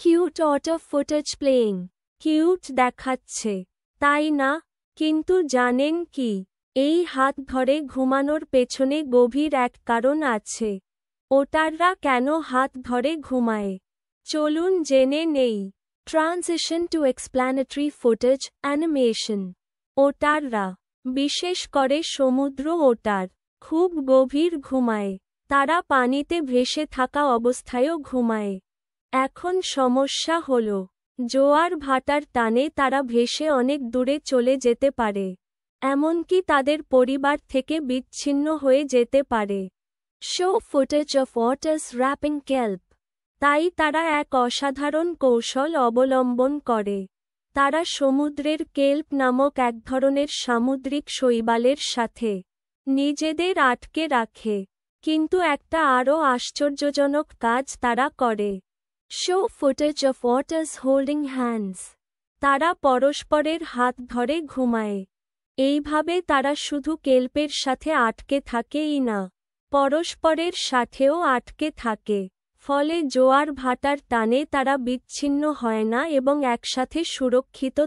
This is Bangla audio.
Cute water footage playing. Cute দেখাচ্ছে, তাই না? কিন্তু জানেন কি, এই হাত ধরে ঘুমানোর পেছনে গভীর এক কারণ আছে। ওটাররা কেন হাত ধরে ঘুমায়? চলুন জেনে নেই। Transition to explanatory footage animation. ওটাররা, বিশেষ করে সমুদ্র ওটার, খুব গভীর ঘুমায়। তারা পানিতে ভেসে থাকা অবস্থায়ও ঘুমায়। এখন সমস্যা হলো, জোয়ার ভাটার টানে তারা ভেসে অনেক দূরে চলে যেতে পারে। এমনকি তাদের পরিবার থেকে বিচ্ছিন্ন হয়ে যেতে পারে। Show footage of otters wrapping kelp. তাই তারা এক অসাধারণ কৌশল অবলম্বন করে। তারা সমুদ্রের কেল্প নামক এক ধরনের সামুদ্রিক শৈবালের সাথে নিজেদের আটকে রাখে। কিন্তু একটা আরও আশ্চর্যজনক কাজ তারা করে। Show footage of waters holding hands. তারা পরস্পরের হাত ধরে ঘুমায়। এইভাবে তারা শুধু কেল্পের সাথে আটকে থাকেই না, পরস্পরের সাথেও আটকে থাকে। ফলে জোয়ার ভাটার টানে তারা বিচ্ছিন্ন হয় না এবং একসাথে সুরক্ষিত